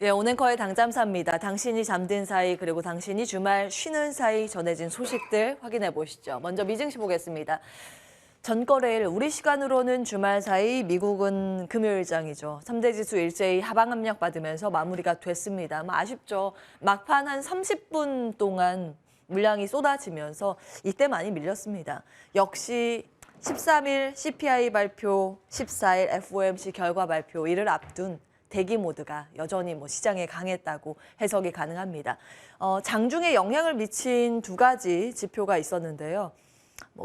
예, 오늘커의 당잠사입니다. 당신이 잠든 사이 그리고 당신이 주말 쉬는 사이 전해진 소식들 확인해 보시죠. 먼저 미증시 보겠습니다. 전거래일 우리 시간으로는 주말 사이 미국은 금요일장이죠. 3대 지수 일제히 하방 압력 받으면서 마무리가 됐습니다. 아쉽죠. 막판 한 30분 동안 물량이 쏟아지면서 이때 많이 밀렸습니다. 역시 13일 CPI 발표, 14일 FOMC 결과 발표 이를 앞둔 대기 모드가 여전히 시장에 강했다고 해석이 가능합니다. 장중에 영향을 미친 두 가지 지표가 있었는데요.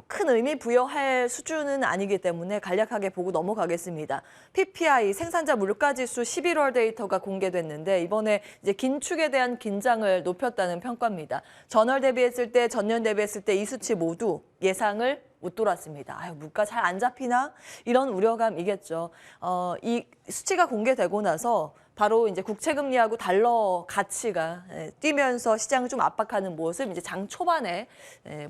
큰 의미 부여할 수준은 아니기 때문에 간략하게 보고 넘어가겠습니다. PPI 생산자 물가지수 11월 데이터가 공개됐는데 이번에 이제 긴축에 대한 긴장을 높였다는 평가입니다. 전월 대비했을 때, 전년 대비했을 때 이 수치 모두 예상을 웃돌았습니다. 물가 잘 안 잡히나? 이런 우려감이겠죠. 이 수치가 공개되고 나서 바로 이제 국채 금리하고 달러 가치가 뛰면서 시장을 좀 압박하는 모습 이제 장 초반에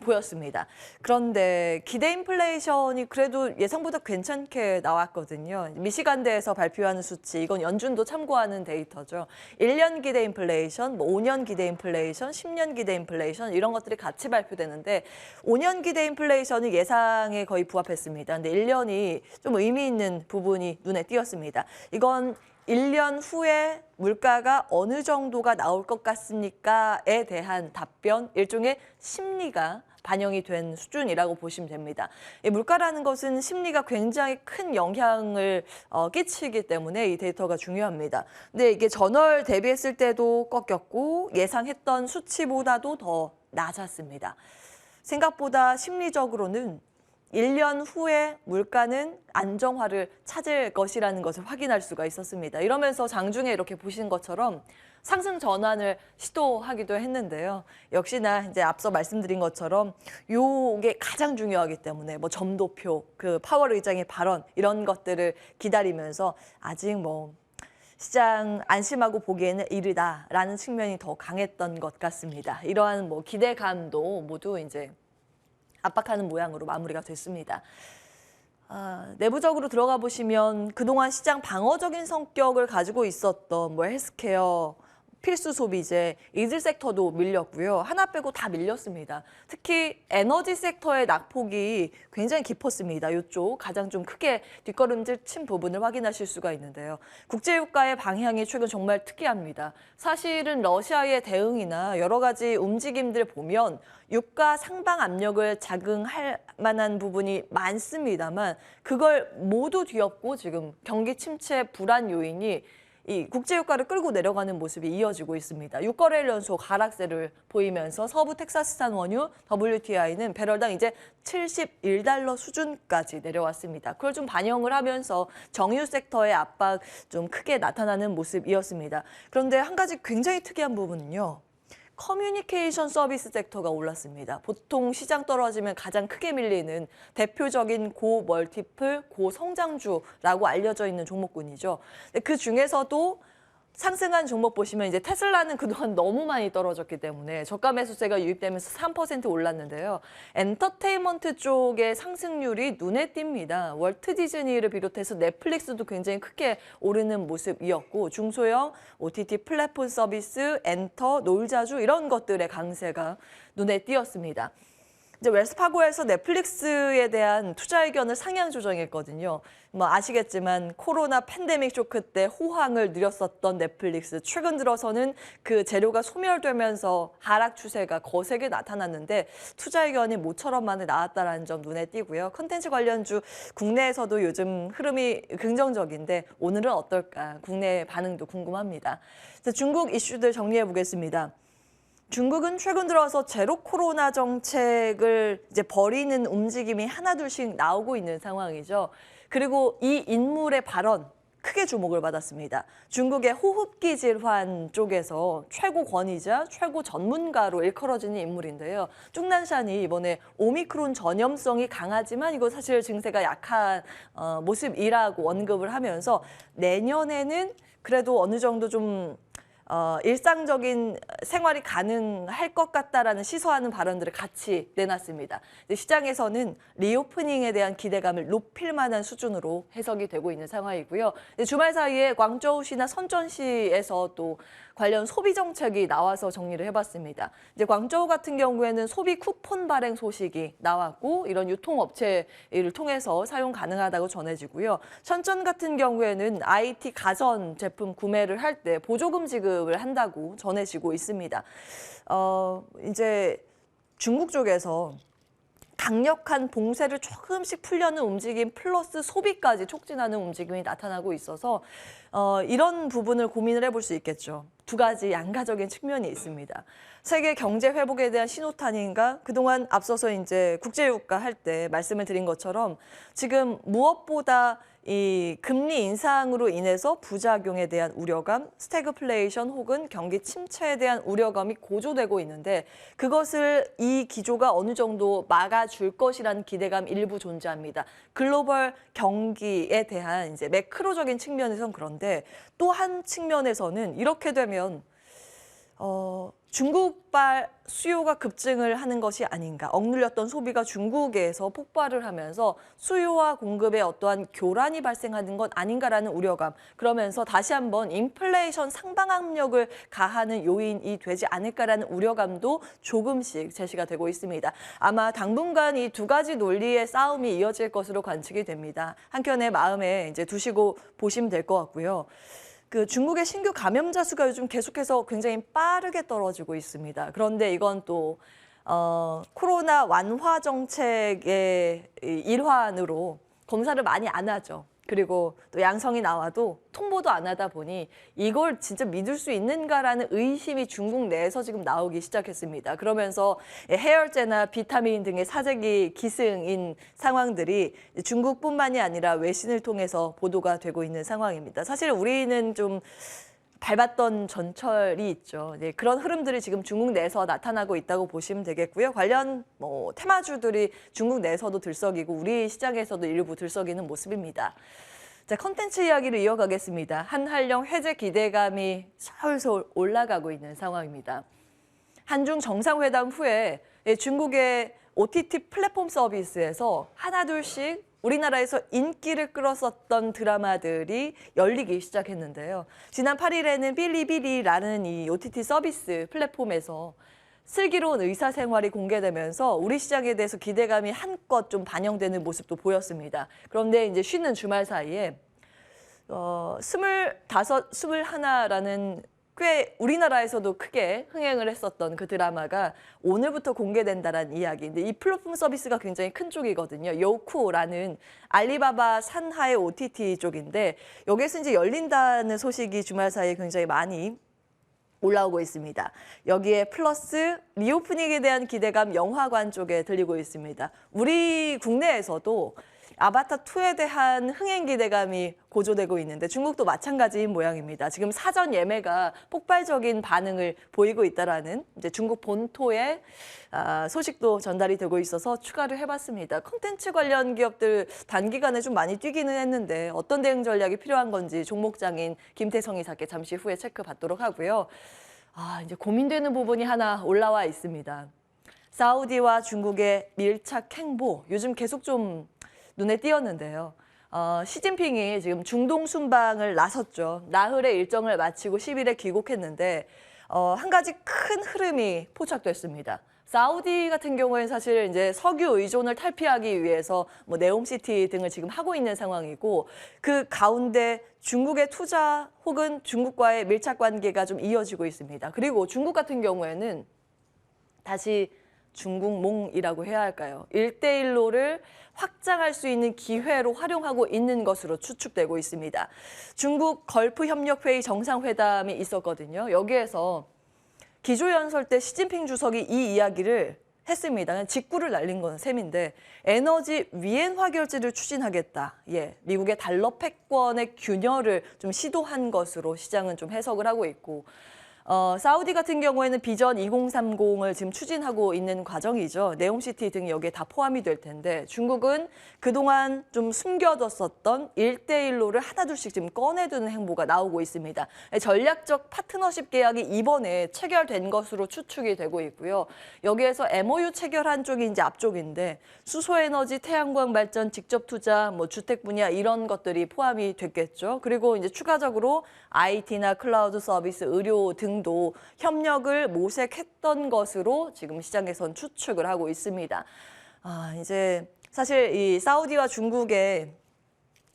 보였습니다. 그런데 기대 인플레이션이 그래도 예상보다 괜찮게 나왔거든요. 미시간대에서 발표하는 수치, 이건 연준도 참고하는 데이터죠. 1년 기대 인플레이션, 5년 기대 인플레이션, 10년 기대 인플레이션 이런 것들이 같이 발표되는데 5년 기대 인플레이션은 예상에 거의 부합했습니다. 근데 1년이 좀 의미 있는 부분이 눈에 띄었습니다. 이건 1년 후에 물가가 어느 정도가 나올 것 같습니까?에 대한 답변, 일종의 심리가 반영이 된 수준이라고 보시면 됩니다. 이 물가라는 것은 심리가 굉장히 큰 영향을 끼치기 때문에 이 데이터가 중요합니다. 근데 이게 전월 대비했을 때도 꺾였고 예상했던 수치보다도 더 낮았습니다. 생각보다 심리적으로는 1년 후에 물가는 안정화를 찾을 것이라는 것을 확인할 수가 있었습니다. 이러면서 장중에 이렇게 보신 것처럼 상승 전환을 시도하기도 했는데요. 역시나 이제 앞서 말씀드린 것처럼 요게 가장 중요하기 때문에 점도표, 그 파월 의장의 발언 이런 것들을 기다리면서 아직 시장 안심하고 보기에는 이르다라는 측면이 더 강했던 것 같습니다. 이러한 기대감도 모두 이제 압박하는 모양으로 마무리가 됐습니다. 내부적으로 들어가 보시면 그동안 시장 방어적인 성격을 가지고 있었던 헬스케어, 필수 소비재, 이들 섹터도 밀렸고요. 하나 빼고 다 밀렸습니다. 특히 에너지 섹터의 낙폭이 굉장히 깊었습니다. 이쪽 가장 좀 크게 뒷걸음질 친 부분을 확인하실 수가 있는데요. 국제유가의 방향이 최근 정말 특이합니다. 사실은 러시아의 대응이나 여러 가지 움직임들 보면 유가 상방 압력을 자극할 만한 부분이 많습니다만 그걸 모두 뒤엎고 지금 경기 침체 불안 요인이 이 국제유가를 끌고 내려가는 모습이 이어지고 있습니다. 6거래일 연속 하락세를 보이면서 서부 텍사스산 원유 WTI는 배럴당 이제 71달러 수준까지 내려왔습니다. 그걸 좀 반영을 하면서 정유 섹터의 압박 좀 크게 나타나는 모습이었습니다. 그런데 한 가지 굉장히 특이한 부분은요. 커뮤니케이션 서비스 섹터가 올랐습니다. 보통 시장 떨어지면 가장 크게 밀리는 대표적인 고멀티플, 고성장주라고 알려져 있는 종목군이죠. 그 중에서도 상승한 종목 보시면 이제 테슬라는 그동안 너무 많이 떨어졌기 때문에 저가 매수세가 유입되면서 3% 올랐는데요. 엔터테인먼트 쪽의 상승률이 눈에 띕니다. 월트 디즈니를 비롯해서 넷플릭스도 굉장히 크게 오르는 모습이었고 중소형 OTT 플랫폼 서비스, 엔터, 놀자주 이런 것들의 강세가 눈에 띄었습니다. 이제 웰스파고에서 넷플릭스에 대한 투자 의견을 상향 조정했거든요. 아시겠지만 코로나 팬데믹 쇼크 때 호황을 누렸었던 넷플릭스. 최근 들어서는 그 재료가 소멸되면서 하락 추세가 거세게 나타났는데 투자 의견이 모처럼 만에 나왔다는 점 눈에 띄고요. 컨텐츠 관련주 국내에서도 요즘 흐름이 긍정적인데 오늘은 어떨까? 국내 반응도 궁금합니다. 중국 이슈들 정리해 보겠습니다. 중국은 최근 들어서 제로 코로나 정책을 이제 버리는 움직임이 하나둘씩 나오고 있는 상황이죠. 그리고 이 인물의 발언 크게 주목을 받았습니다. 중국의 호흡기 질환 쪽에서 최고 권위자, 최고 전문가로 일컬어지는 인물인데요. 쭝난샨이 이번에 오미크론 전염성이 강하지만 이거 사실 증세가 약한 모습이라고 언급을 하면서 내년에는 그래도 어느 정도 좀 일상적인 생활이 가능할 것 같다라는 시사하는 발언들을 같이 내놨습니다. 시장에서는 리오프닝에 대한 기대감을 높일 만한 수준으로 해석이 되고 있는 상황이고요. 주말 사이에 광저우시나 선전시에서 또 관련 소비 정책이 나와서 정리를 해봤습니다. 이제 광저우 같은 경우에는 소비 쿠폰 발행 소식이 나왔고 이런 유통업체를 통해서 사용 가능하다고 전해지고요. 선전 같은 경우에는 IT 가전 제품 구매를 할 때 보조금 지급을 한다고 전해지고 있습니다. 이제 중국 쪽에서 강력한 봉쇄를 조금씩 풀려는 움직임 플러스 소비까지 촉진하는 움직임이 나타나고 있어서 이런 부분을 고민을 해볼 수 있겠죠. 두 가지 양가적인 측면이 있습니다. 세계 경제 회복에 대한 신호탄인가? 그동안 앞서서 이제 국제유가 할 때 말씀을 드린 것처럼 지금 무엇보다 이 금리 인상으로 인해서 부작용에 대한 우려감, 스태그플레이션 혹은 경기 침체에 대한 우려감이 고조되고 있는데 그것을 이 기조가 어느 정도 막아줄 것이라는 기대감 일부 존재합니다. 글로벌 경기에 대한 이제 매크로적인 측면에선 그런데 또 한 측면에서는 이렇게 되면 중국발 수요가 급증을 하는 것이 아닌가. 억눌렸던 소비가 중국에서 폭발을 하면서 수요와 공급에 어떠한 교란이 발생하는 것 아닌가라는 우려감. 그러면서 다시 한번 인플레이션 상방 압력을 가하는 요인이 되지 않을까라는 우려감도 조금씩 제시가 되고 있습니다. 아마 당분간 이 두 가지 논리의 싸움이 이어질 것으로 관측이 됩니다. 한켠에 마음에 이제 두시고 보시면 될 것 같고요. 그 중국의 신규 감염자 수가 요즘 계속해서 굉장히 빠르게 떨어지고 있습니다. 그런데 이건 또 코로나 완화 정책의 일환으로 검사를 많이 안 하죠. 그리고 또 양성이 나와도 통보도 안 하다 보니 이걸 진짜 믿을 수 있는가라는 의심이 중국 내에서 지금 나오기 시작했습니다. 그러면서 해열제나 비타민 등의 사재기 기승인 상황들이 중국뿐만이 아니라 외신을 통해서 보도가 되고 있는 상황입니다. 사실 우리는 좀 밟았던 전철이 있죠. 네, 그런 흐름들이 지금 중국 내에서 나타나고 있다고 보시면 되겠고요. 관련 테마주들이 중국 내에서도 들썩이고 우리 시장에서도 일부 들썩이는 모습입니다. 자, 컨텐츠 이야기를 이어가겠습니다. 한한령 해제 기대감이 서울서울 올라가고 있는 상황입니다. 한중 정상회담 후에 중국의 OTT 플랫폼 서비스에서 하나둘씩 우리나라에서 인기를 끌었었던 드라마들이 열리기 시작했는데요. 지난 8일에는 빌리빌리라는 이 OTT 서비스 플랫폼에서 슬기로운 의사생활이 공개되면서 우리 시장에 대해서 기대감이 한껏 좀 반영되는 모습도 보였습니다. 그런데 이제 쉬는 주말 사이에 25, 21라는 꽤 우리나라에서도 크게 흥행을 했었던 그 드라마가 오늘부터 공개된다는 이야기인데 이 플랫폼 서비스가 굉장히 큰 쪽이거든요. 요쿠라는 알리바바 산하의 OTT 쪽인데 여기에서 이제 열린다는 소식이 주말 사이에 굉장히 많이 올라오고 있습니다. 여기에 플러스 리오프닝에 대한 기대감 영화관 쪽에 들리고 있습니다. 우리 국내에서도 아바타2에 대한 흥행 기대감이 고조되고 있는데 중국도 마찬가지인 모양입니다. 지금 사전 예매가 폭발적인 반응을 보이고 있다라는 이제 중국 본토의 소식도 전달이 되고 있어서 추가를 해봤습니다. 콘텐츠 관련 기업들 단기간에 좀 많이 뛰기는 했는데 어떤 대응 전략이 필요한 건지 종목장인 김태성 이사께 잠시 후에 체크받도록 하고요. 이제 고민되는 부분이 하나 올라와 있습니다. 사우디와 중국의 밀착 행보 요즘 계속 좀 눈에 띄었는데요. 시진핑이 지금 중동 순방을 나섰죠. 나흘의 일정을 마치고 10일에 귀국했는데 한 가지 큰 흐름이 포착됐습니다. 사우디 같은 경우에는 사실 이제 석유 의존을 탈피하기 위해서 네옴시티 등을 지금 하고 있는 상황이고 그 가운데 중국의 투자 혹은 중국과의 밀착 관계가 좀 이어지고 있습니다. 그리고 중국 같은 경우에는 다시 중국몽이라고 해야 할까요? 1대1로를 확장할 수 있는 기회로 활용하고 있는 것으로 추측되고 있습니다. 중국 걸프협력회의 정상회담이 있었거든요. 여기에서 기조연설 때 시진핑 주석이 이 이야기를 했습니다. 그냥 직구를 날린 건 셈인데 에너지 위엔화 결제를 추진하겠다. 미국의 달러 패권의 균열을 좀 시도한 것으로 시장은 좀 해석을 하고 있고 사우디 같은 경우에는 비전 2030을 지금 추진하고 있는 과정이죠. 네옴시티 등이 여기에 다 포함이 될 텐데 중국은 그동안 좀 숨겨뒀었던 1대1로를 하나둘씩 지금 꺼내두는 행보가 나오고 있습니다. 전략적 파트너십 계약이 이번에 체결된 것으로 추측이 되고 있고요. 여기에서 MOU 체결한 쪽이 이제 앞쪽인데 수소에너지, 태양광 발전, 직접 투자, 뭐 주택 분야 이런 것들이 포함이 됐겠죠. 그리고 이제 추가적으로 IT나 클라우드 서비스, 의료 등도 협력을 모색했던 것으로 지금 시장에선 추측을 하고 있습니다. 이제 사실 이 사우디와 중국의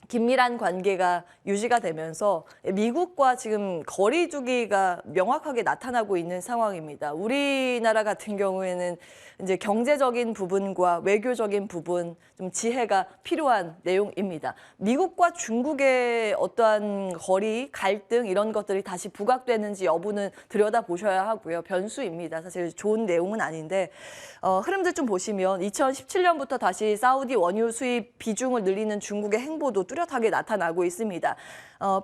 긴밀한 관계가 유지가 되면서 미국과 지금 거리 두기가 명확하게 나타나고 있는 상황입니다. 우리나라 같은 경우에는 이제 경제적인 부분과 외교적인 부분 좀 지혜가 필요한 내용입니다. 미국과 중국의 어떠한 거리, 갈등 이런 것들이 다시 부각되는지 여부는 들여다보셔야 하고요. 변수입니다. 사실 좋은 내용은 아닌데 흐름들 좀 보시면 2017년부터 다시 사우디 원유 수입 비중을 늘리는 중국의 행보도 뚜렷하게 나타나고 있습니다.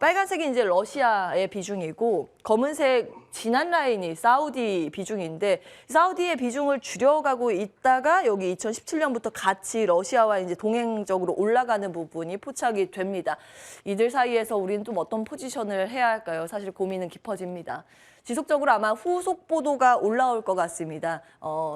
빨간색이 이제 러시아의 비중이고 검은색 진한 라인이 사우디 비중인데 사우디의 비중을 줄여가고 있다가 여기 2017년부터 같이 러시아와 이제 동행적으로 올라가는 부분이 포착이 됩니다. 이들 사이에서 우리는 좀 어떤 포지션을 해야 할까요? 사실 고민은 깊어집니다. 지속적으로 아마 후속 보도가 올라올 것 같습니다.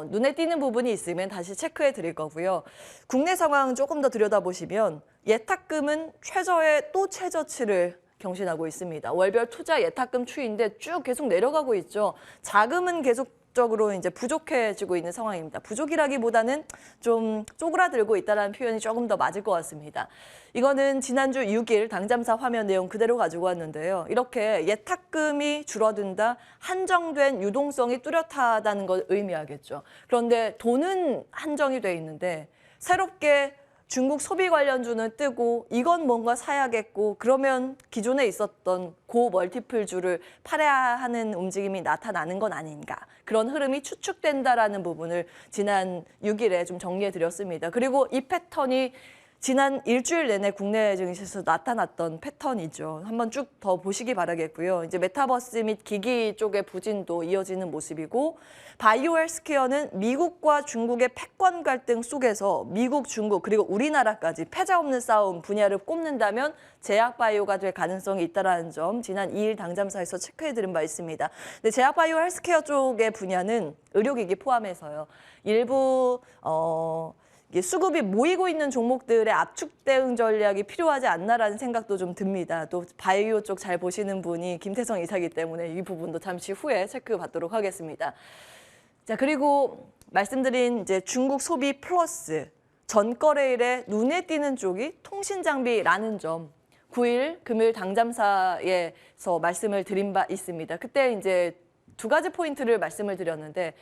눈에 띄는 부분이 있으면 다시 체크해 드릴 거고요. 국내 상황 조금 더 들여다보시면 예탁금은 최저의 또 최저치를 경신하고 있습니다. 월별 투자 예탁금 추이인데 쭉 계속 내려가고 있죠. 자금은 계속적으로 이제 부족해지고 있는 상황입니다. 부족이라기보다는 좀 쪼그라들고 있다는 표현이 조금 더 맞을 것 같습니다. 이거는 지난주 6일 당잠사 화면 내용 그대로 가지고 왔는데요. 이렇게 예탁금이 줄어든다, 한정된 유동성이 뚜렷하다는 걸 의미하겠죠. 그런데 돈은 한정이 돼 있는데 새롭게 중국 소비 관련주는 뜨고 이건 뭔가 사야겠고 그러면 기존에 있었던 고 멀티플주를 팔아야 하는 움직임이 나타나는 건 아닌가. 그런 흐름이 추측된다라는 부분을 지난 6일에 좀 정리해 드렸습니다. 그리고 이 패턴이 지난 일주일 내내 국내 증시에서 나타났던 패턴이죠. 한번 쭉 더 보시기 바라겠고요. 이제 메타버스 및 기기 쪽의 부진도 이어지는 모습이고 바이오 헬스케어는 미국과 중국의 패권 갈등 속에서 미국, 중국 그리고 우리나라까지 패자 없는 싸움 분야를 꼽는다면 제약 바이오가 될 가능성이 있다는 점 지난 2일 당잠사에서 체크해드린 바 있습니다. 근데 제약 바이오 헬스케어 쪽의 분야는 의료기기 포함해서요. 일부 수급이 모이고 있는 종목들의 압축 대응 전략이 필요하지 않나라는 생각도 좀 듭니다. 또 바이오 쪽 잘 보시는 분이 김태성 이사기 때문에 이 부분도 잠시 후에 체크받도록 하겠습니다. 자, 그리고 말씀드린 이제 중국 소비 플러스 전거래일에 눈에 띄는 쪽이 통신장비라는 점 9일 금요일 당잠사에서 말씀을 드린 바 있습니다. 그때 이제 두 가지 포인트를 말씀을 드렸는데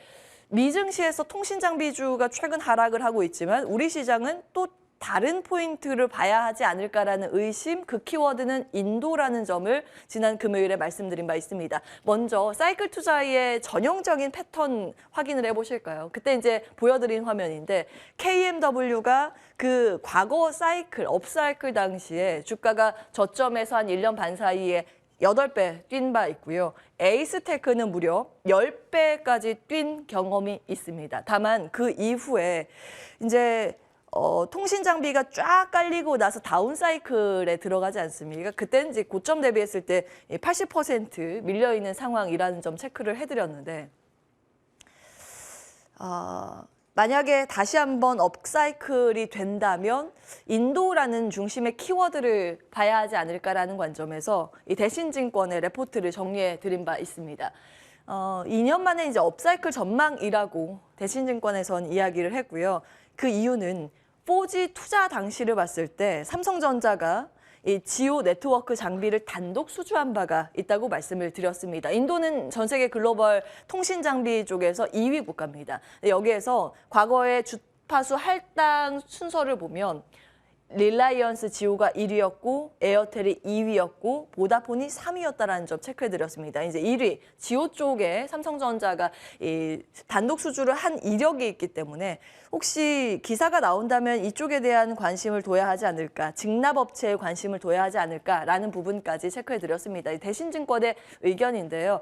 미증시에서 통신장비주가 최근 하락을 하고 있지만 우리 시장은 또 다른 포인트를 봐야 하지 않을까라는 의심, 그 키워드는 인도라는 점을 지난 금요일에 말씀드린 바 있습니다. 먼저 사이클 투자의 전형적인 패턴 확인을 해보실까요? 그때 이제 보여드린 화면인데 KMW가 그 과거 사이클, 업사이클 당시에 주가가 저점에서 한 1년 반 사이에 8배 뛴 바 있고요. 에이스테크는 무려 10배까지 뛴 경험이 있습니다. 다만 그 이후에 이제 통신 장비가 쫙 깔리고 나서 다운 사이클에 들어가지 않습니까? 그때는 이제 고점 대비했을 때 80% 밀려 있는 상황이라는 점 체크를 해드렸는데 만약에 다시 한번 업사이클이 된다면 인도라는 중심의 키워드를 봐야 하지 않을까라는 관점에서 이 대신증권의 레포트를 정리해 드린 바 있습니다. 2년 만에 이제 업사이클 전망이라고 대신증권에선 이야기를 했고요. 그 이유는 4G 투자 당시를 봤을 때 삼성전자가 이 지오 네트워크 장비를 단독 수주한 바가 있다고 말씀을 드렸습니다. 인도는 전 세계 글로벌 통신 장비 쪽에서 2위 국가입니다. 여기에서 과거의 주파수 할당 순서를 보면 릴라이언스 지오가 1위였고 에어텔이 2위였고 보다폰이 3위였다라는 점 체크해드렸습니다. 이제 1위 지오 쪽에 삼성전자가 이 단독 수주를 한 이력이 있기 때문에 혹시 기사가 나온다면 이쪽에 대한 관심을 둬야 하지 않을까, 직납업체에 관심을 둬야 하지 않을까라는 부분까지 체크해드렸습니다. 대신증권의 의견인데요.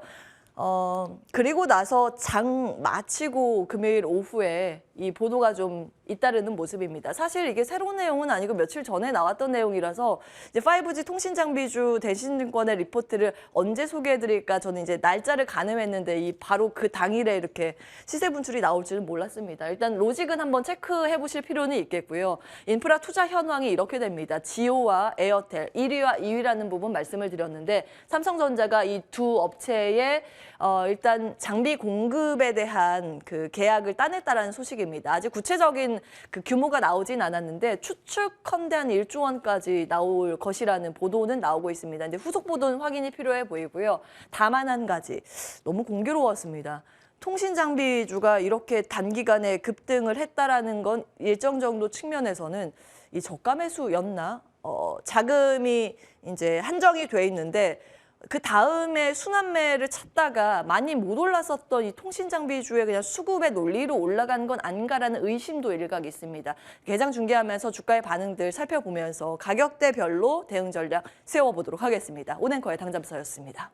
그리고 나서 장 마치고 금요일 오후에 이 보도가 좀 잇따르는 모습입니다. 사실 이게 새로운 내용은 아니고 며칠 전에 나왔던 내용이라서 이제 5G 통신 장비주 대신증권의 리포트를 언제 소개해드릴까 저는 이제 날짜를 가늠했는데 이 바로 그 당일에 이렇게 시세 분출이 나올 줄은 몰랐습니다. 일단 로직은 한번 체크해 보실 필요는 있겠고요. 인프라 투자 현황이 이렇게 됩니다. 지오와 에어텔 1위와 2위라는 부분 말씀을 드렸는데 삼성전자가 이 두 업체의 일단 장비 공급에 대한 그 계약을 따냈다라는 소식입니다. 아직 구체적인 그 규모가 나오진 않았는데 추측컨대 한 1조 원까지 나올 것이라는 보도는 나오고 있습니다. 근데 후속 보도는 확인이 필요해 보이고요. 다만 한 가지 너무 공교로웠습니다. 통신 장비주가 이렇게 단기간에 급등을 했다라는 건 일정 정도 측면에서는 이 저가 매수였나? 자금이 이제 한정이 돼 있는데 그 다음에 순환매를 찾다가 많이 못 올랐었던 이 통신 장비주의 그냥 수급의 논리로 올라간 건 아닌가라는 의심도 일각 있습니다. 개장 중계하면서 주가의 반응들 살펴보면서 가격대별로 대응 전략 세워보도록 하겠습니다. 오늘 앵커의 당잠서였습니다.